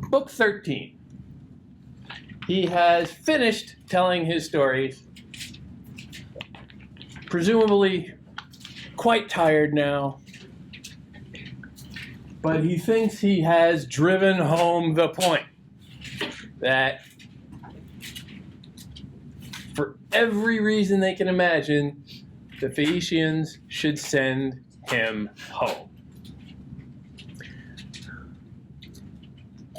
Book 13. He has finished telling his stories, presumably quite tired now, but he thinks he has driven home the point that for every reason they can imagine, the Phaeacians should send him home.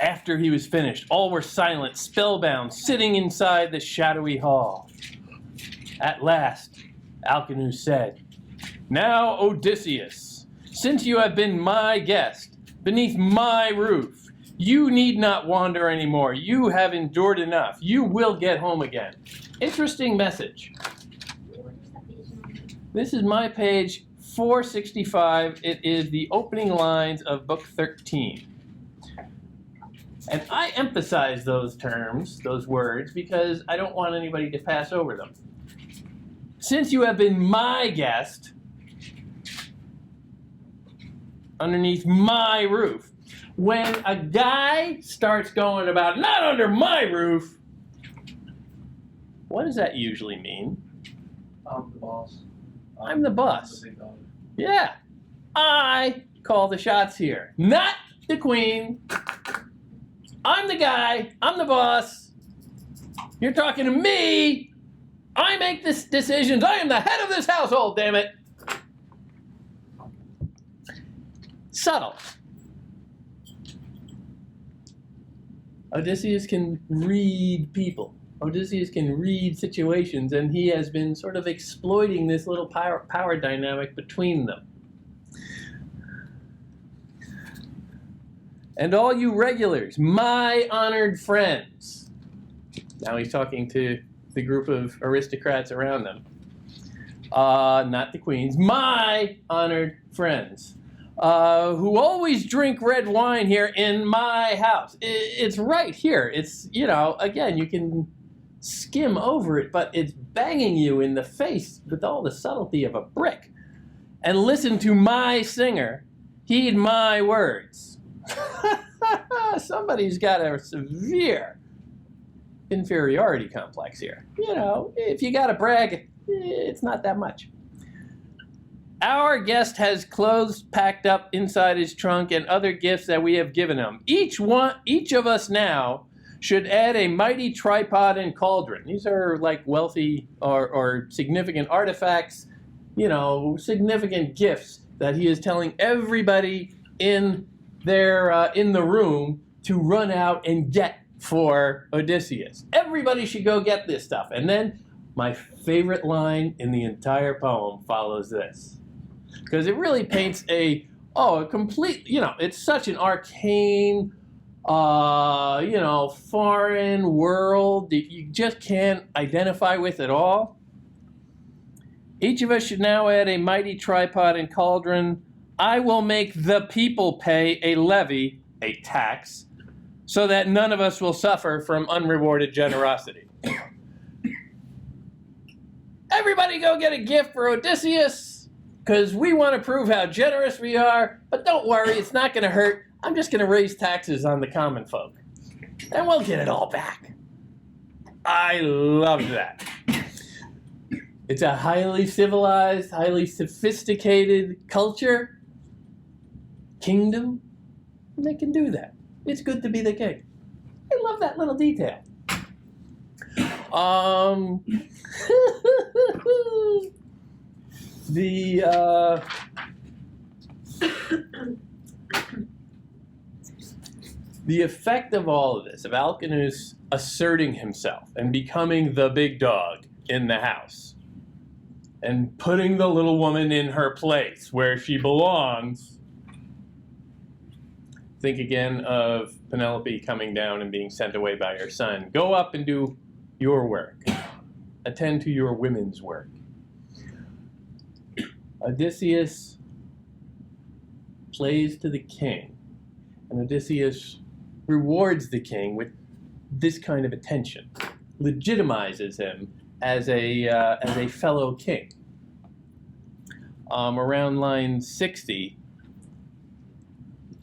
After he was finished, all were silent, spellbound, sitting inside the shadowy hall. At last, Alcinous said, "Now, Odysseus, since you have been my guest, beneath my roof, you need not wander anymore. You have endured enough. You will get home again." Interesting message. This is my page 465. It is the opening lines of Book 13. And I emphasize those terms, those words, because I don't want anybody to pass over them. Since you have been my guest, underneath my roof, when a guy starts going about, "not under my roof," what does that usually mean? I'm the boss. I'm the boss. The big dog. Yeah. I call the shots here, not the queen. I'm the guy. I'm the boss. You're talking to me. I make the decisions. I am the head of this household, damn it. Subtle. Odysseus can read people. Odysseus can read situations, and he has been sort of exploiting this little power dynamic between them. "And all you regulars, my honored friends." Now he's talking to the group of aristocrats around them. Not the queens. "My honored friends, who always drink red wine here in my house." It's right here. It's, again, you can skim over it, but it's banging you in the face with all the subtlety of a brick. "And listen to my singer. Heed my words." Somebody's got a severe inferiority complex here. If you got to brag, it's not that much. "Our guest has clothes packed up inside his trunk and other gifts that we have given him. Each of us now should add a mighty tripod and cauldron." These are like wealthy or significant artifacts, significant gifts that he is telling everybody in the room to run out and get for Odysseus. Everybody should go get this stuff. And then my favorite line in the entire poem follows this, because it really paints a complete, it's such an arcane, foreign world that you just can't identify with at all. "Each of us should now add a mighty tripod and cauldron. I will make the people pay a levy, a tax, so that none of us will suffer from unrewarded generosity." Everybody go get a gift for Odysseus, because we want to prove how generous we are, but don't worry, it's not going to hurt. I'm just going to raise taxes on the common folk, and we'll get it all back. I love that. It's a highly civilized, highly sophisticated culture, kingdom, and they can do that. It's good to be the king. I love that little detail. The effect of all of this, of Alcinous asserting himself and becoming the big dog in the house and putting the little woman in her place where she belongs. Think again of Penelope coming down and being sent away by her son. Go up and do your work. Attend to your women's work. Odysseus plays to the king, and Odysseus rewards the king with this kind of attention, legitimizes him as a fellow king. Around line 60,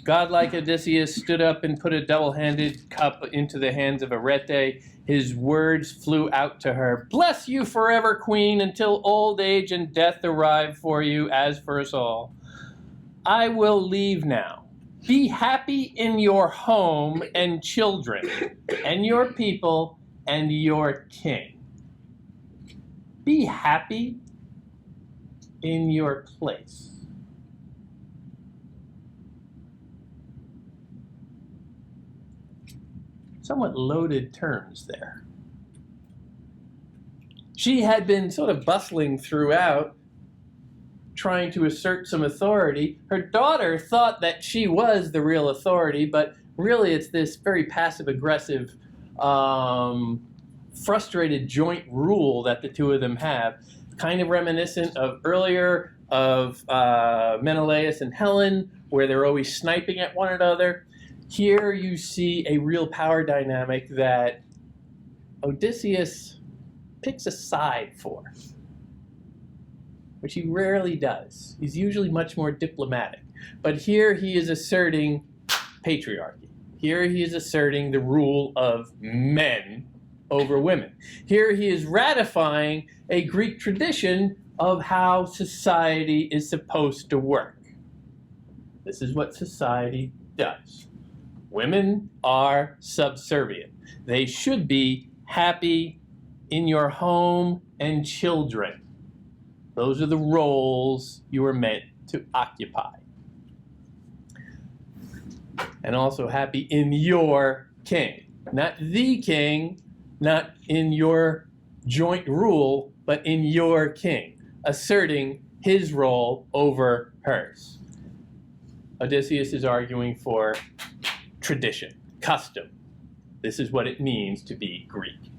Godlike Odysseus stood up and put a double-handed cup into the hands of Arete. His words flew out to her. Bless you forever, queen, until old age and death arrive for you, as for us all. I will leave now. Be happy in your home and children, and your people, and your king. Be happy in your place. Somewhat loaded terms there. She had been sort of bustling throughout, trying to assert some authority. Her daughter thought that she was the real authority, but really it's this very passive-aggressive, frustrated joint rule that the two of them have, kind of reminiscent of earlier of Menelaus and Helen, where they're always sniping at one another. Here you see a real power dynamic that Odysseus picks a side for, which he rarely does. He's usually much more diplomatic. But here he is asserting patriarchy. Here he is asserting the rule of men over women. Here he is ratifying a Greek tradition of how society is supposed to work. This is what society does. Women are subservient. They should be happy in your home and children. Those are the roles you are meant to occupy. And also happy in your king. Not the king, not in your joint rule, but in your king, asserting his role over hers. Odysseus is arguing for tradition, custom. This is what it means to be Greek.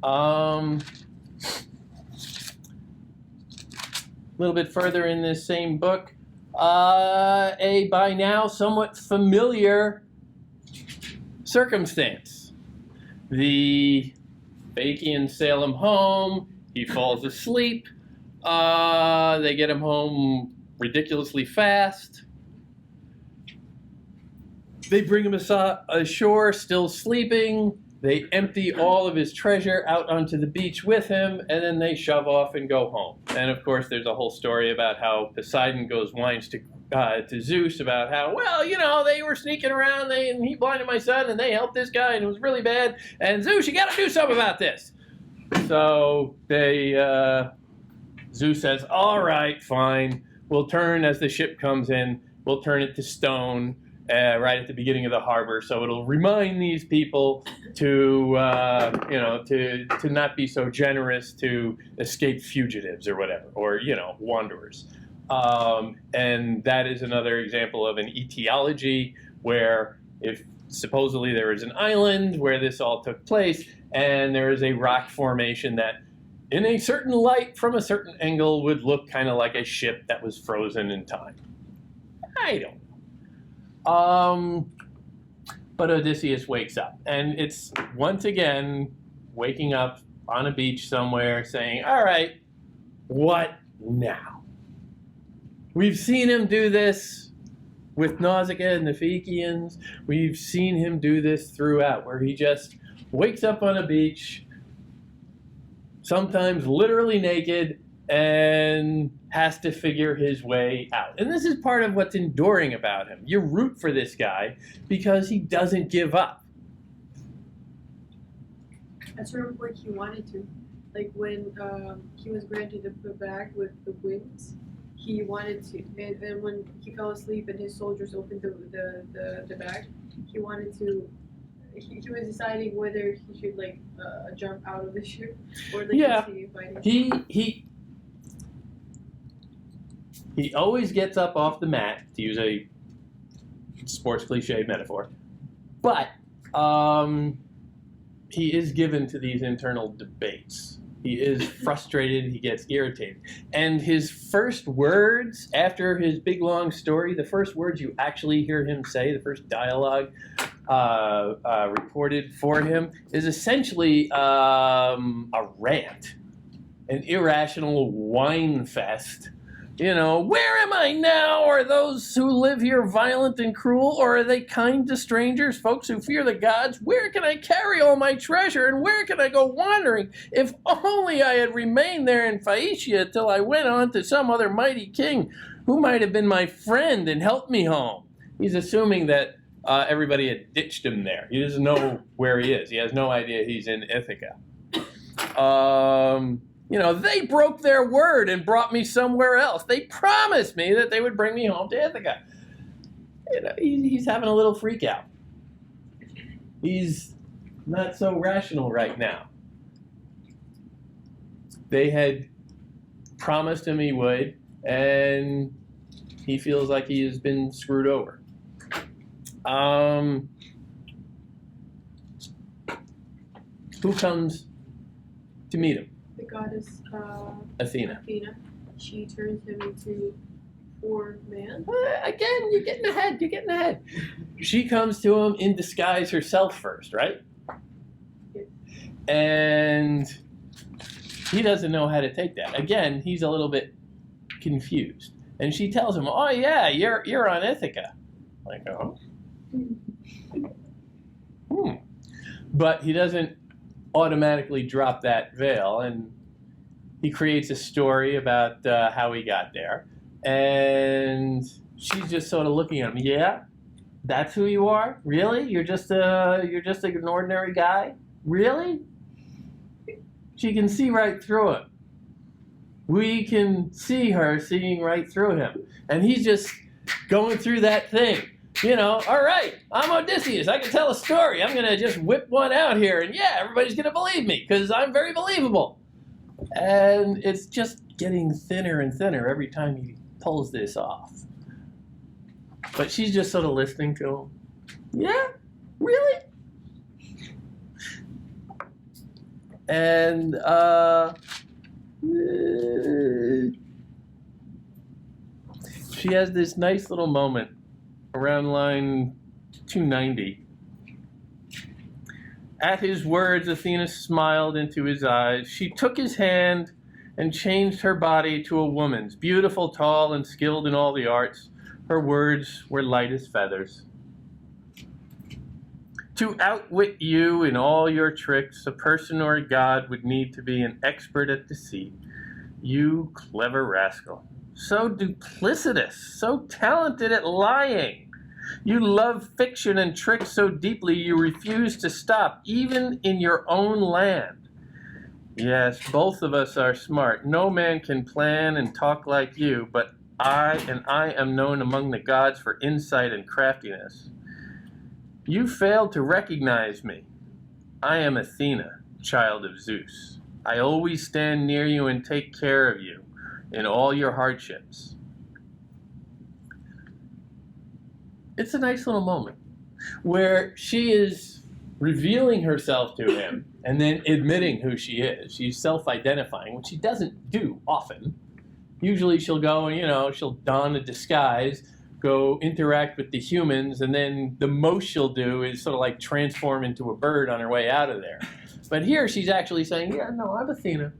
A little bit further in this same book, a by now somewhat familiar circumstance. The Phaeacians sail him home. He falls asleep. They get him home ridiculously fast. They bring him ashore, still sleeping. They empty all of his treasure out onto the beach with him, and then they shove off and go home. And of course, there's a whole story about how Poseidon whines to Zeus about how, well, you know, they were sneaking around, and he blinded my son, and they helped this guy, and it was really bad. And Zeus, you got to do something about this. So Zeus says, all right, fine. We'll turn as the ship comes in. We'll turn it to stone. Right at the beginning of the harbor, so it'll remind these people to not be so generous to escape fugitives or whatever, or wanderers. And that is another example of an etiology where if supposedly there is an island where this all took place, and there is a rock formation that, in a certain light from a certain angle, would look kind of like a ship that was frozen in time. I don't know. But Odysseus wakes up, and it's once again waking up on a beach somewhere saying, all right, what now? We've seen him do this with Nausicaa and the Phaeacians. We've seen him do this throughout, where he just wakes up on a beach, sometimes literally naked, and has to figure his way out. And this is part of what's enduring about him. You root for this guy because he doesn't give up. At certain point he wanted to. Like when he was granted the bag with the wings, he wanted to. And then when he fell asleep and his soldiers opened the bag, he wanted to. He was deciding whether he should jump out of the ship or continue fighting. He always gets up off the mat, to use a sports cliche metaphor, but he is given to these internal debates. He is frustrated, he gets irritated. And his first words, after his big long story, the first words you actually hear him say, the first dialogue reported for him, is essentially a rant, an irrational whine fest You know, where am I now? Are those who live here violent and cruel, or are they kind to strangers, folks who fear the gods? Where can I carry all my treasure, and where can I go wandering? If only I had remained there in Phaeacia till I went on to some other mighty king who might have been my friend and helped me home. He's assuming that everybody had ditched him there. He doesn't know where he is. He has no idea he's in Ithaka. You know, they broke their word and brought me somewhere else. They promised me that they would bring me home to Ithaka. You know, he's having a little freak out. He's not so rational right now. They had promised him he would, and he feels like he has been screwed over. Who comes to meet him? The goddess Athena. She turns him into a poor man. Again, you're getting ahead. You're getting ahead. She comes to him in disguise herself first, right? Yes. And he doesn't know how to take that. Again, he's a little bit confused. And she tells him, "Oh yeah, you're on Ithaka." Like, oh. But he doesn't automatically drop that veil, and he creates a story about how he got there. And she's just sort of looking at him. Yeah, that's who you are? Really? You're just an ordinary guy? Really? She can see right through him. We can see her seeing right through him, and he's just going through that thing. You know, all right, I'm Odysseus. I can tell a story. I'm going to just whip one out here, and yeah, everybody's going to believe me because I'm very believable. And it's just getting thinner and thinner every time he pulls this off. But she's just sort of listening to him. Yeah? Really? And, she has this nice little moment around line 290. At his words, Athena smiled into his eyes. She took his hand and changed her body to a woman's, beautiful, tall, and skilled in all the arts. Her words were light as feathers. To outwit you in all your tricks, a person or a god would need to be an expert at deceit. You clever rascal. So duplicitous, so talented at lying. You love fiction and tricks so deeply you refuse to stop, even in your own land. Yes, both of us are smart. No man can plan and talk like you, but I am known among the gods for insight and craftiness. You failed to recognize me. I am Athena, child of Zeus. I always stand near you and take care of you in all your hardships. It's a nice little moment where she is revealing herself to him and then admitting who she is. She's self-identifying, which she doesn't do often. Usually she'll go and, you know, she'll don a disguise, go interact with the humans, and then the most she'll do is sort of like transform into a bird on her way out of there. But here she's actually saying, yeah, no, I'm Athena.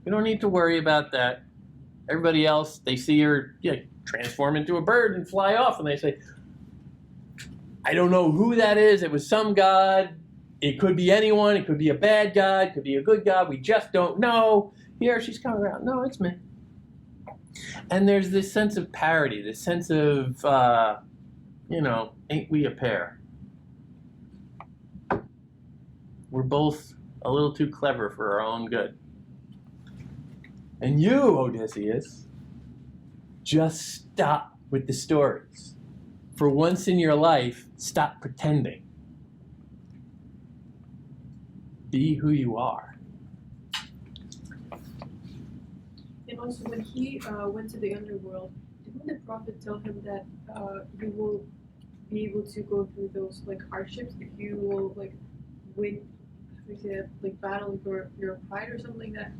You don't need to worry about that. Everybody else, they see her transform into a bird and fly off, and they say, I don't know who that is. It was some god. It could be anyone. It could be a bad god. It could be a good god. We just don't know. Here she's coming around. No, it's me. And there's this sense of parody, this sense of, ain't we a pair? We're both a little too clever for our own good. And you, Odysseus, just stop with the stories. For once in your life, stop pretending. Be who you are. And also, when he went to the underworld, didn't the prophet tell him that you will be able to go through those hardships if you will win, battle for your pride or something like that?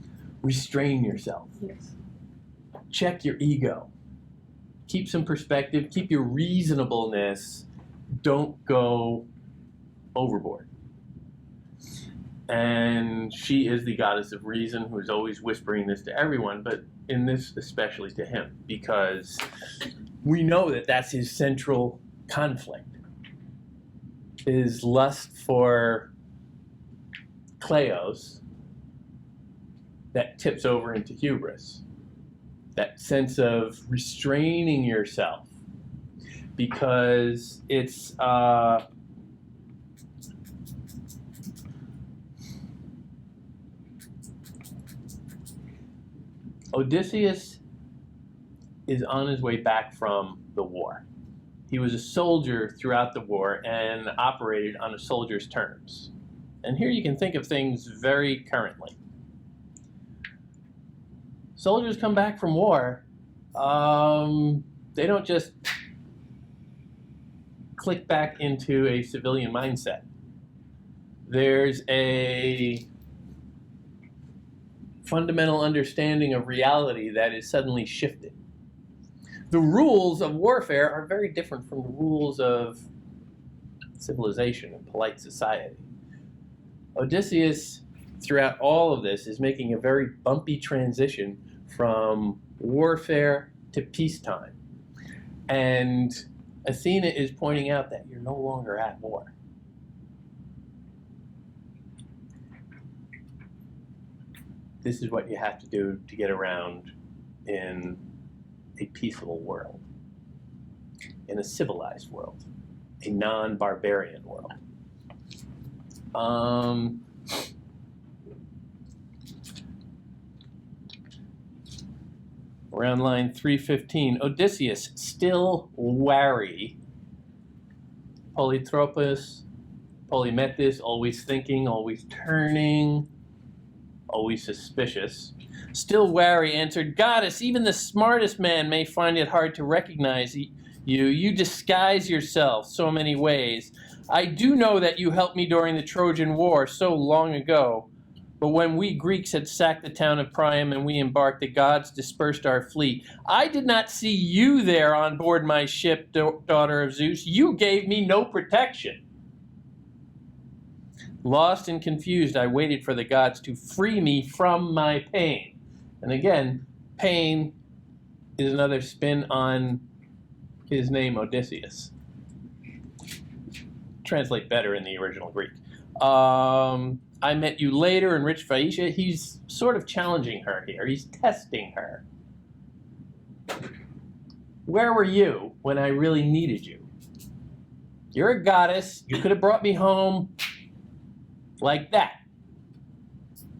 Restrain yourself. Yes. Check your ego. Keep some perspective. Keep your reasonableness. Don't go overboard. And she is the goddess of reason who is always whispering this to everyone, but in this especially to him, because we know that that's his central conflict, his lust for Kleos that tips over into hubris, that sense of restraining yourself, because it's Odysseus is on his way back from the war. He was a soldier throughout the war and operated on a soldier's terms. And here you can think of things very currently. Soldiers come back from war, they don't just click back into a civilian mindset. There's a fundamental understanding of reality that is suddenly shifted. The rules of warfare are very different from the rules of civilization and polite society. Odysseus, throughout all of this, is making a very bumpy transition from warfare to peacetime. And Athena is pointing out that you're no longer at war. This is what you have to do to get around in a peaceful world, in a civilized world, a non-barbarian world. Around line 315, Odysseus, still wary. Polytropos, Polymetis, always thinking, always turning, always suspicious. Still wary, answered, Goddess, even the smartest man may find it hard to recognize you. You disguise yourself so many ways. I do know that you helped me during the Trojan War so long ago. But when we Greeks had sacked the town of Priam and we embarked, the gods dispersed our fleet. I did not see you there on board my ship, daughter of Zeus. You gave me no protection. Lost and confused, I waited for the gods to free me from my pain. And again, pain is another spin on his name, Odysseus. Translate better in the original Greek. I met you later, enriched Phaeacia. He's sort of challenging her here. He's testing her. Where were you when I really needed you? You're a goddess. You could have brought me home like that.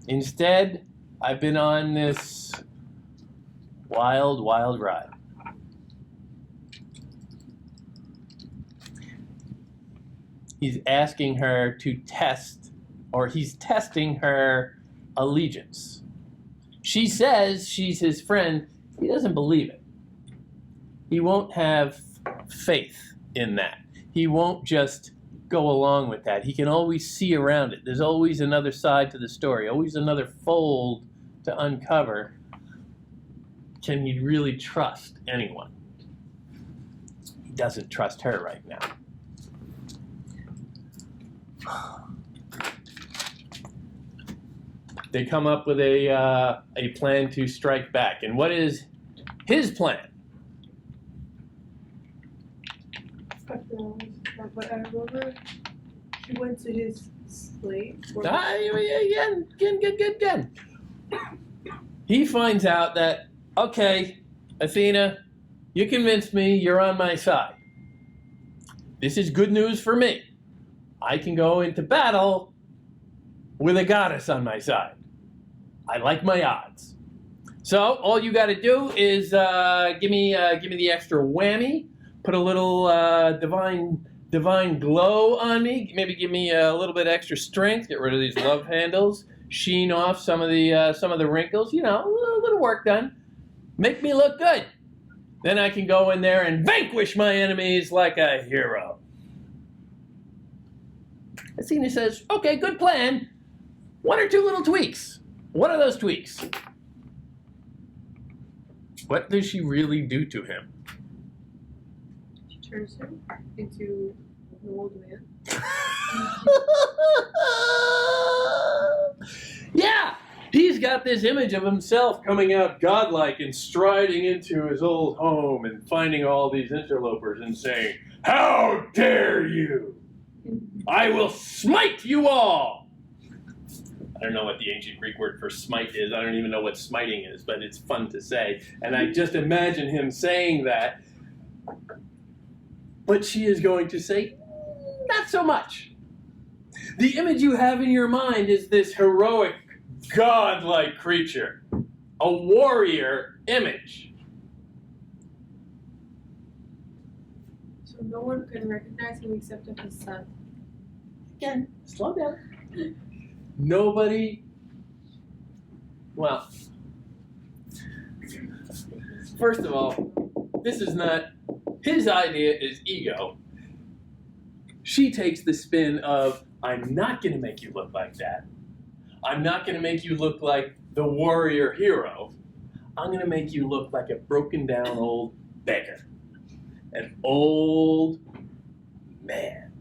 Instead, I've been on this wild, wild ride. He's asking her to test, or he's testing her allegiance. She says she's his friend. He doesn't believe it. He won't have faith in that. He won't just go along with that. He can always see around it. There's always another side to the story, always another fold to uncover. Can he really trust anyone? He doesn't trust her right now. They come up with a plan to strike back. And what is his plan? Remember, he went to his slave. Again. He finds out that, okay, Athena, you convinced me, you're on my side. This is good news for me. I can go into battle with a goddess on my side. I like my odds. So all you got to do is give me the extra whammy. Put a little divine glow on me. Maybe give me a little bit extra strength. Get rid of these love handles. Sheen off some of the wrinkles. You know, a little work done. Make me look good. Then I can go in there and vanquish my enemies like a hero. Athena says, okay, good plan. One or two little tweaks. What are those tweaks? What does she really do to him? She turns him into an old man. Yeah, He's got this image of himself coming out godlike and striding into his old home and finding all these interlopers and saying, "How dare you! I will smite you all!" I don't know what the ancient Greek word for smite is. I don't even know what smiting is, but it's fun to say. And I just imagine him saying that. But she is going to say, not so much. The image you have in your mind is this heroic, godlike creature, a warrior image. So no one can recognize him except of his son. Again, slow down. Nobody, well, first of all, this is not, his idea is ego. She takes the spin of, I'm not going to make you look like that. I'm not going to make you look like the warrior hero. I'm going to make you look like a broken down old beggar. An old man.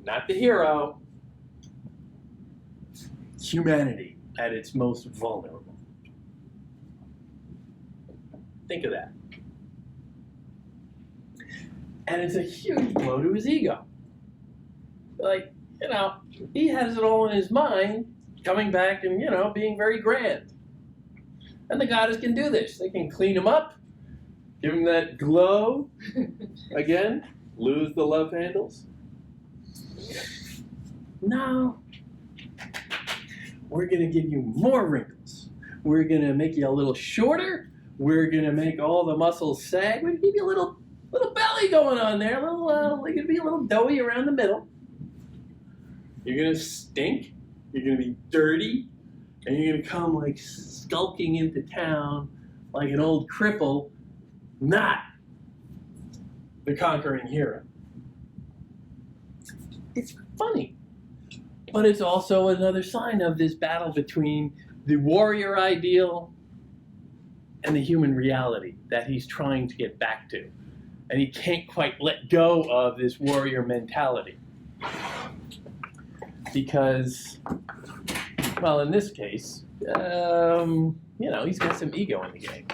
Not the hero. Humanity at its most vulnerable. Think of that. And it's a huge blow to his ego. Like, you know, he has it all in his mind, coming back and, you know, being very grand. And the goddess can do this. They can clean him up, give him that glow. Again, lose the love handles. No. We're going to give you more wrinkles. We're going to make you a little shorter. We're going to make all the muscles sag. We're going to give you a little belly going on there. You're going to be a little doughy around the middle. You're going to stink. You're going to be dirty. And you're going to come like skulking into town like an old cripple, not the conquering hero. It's funny. But it's also another sign of this battle between the warrior ideal and the human reality that he's trying to get back to. And he can't quite let go of this warrior mentality. Because, well, in this case, you know, he's got some ego in the game.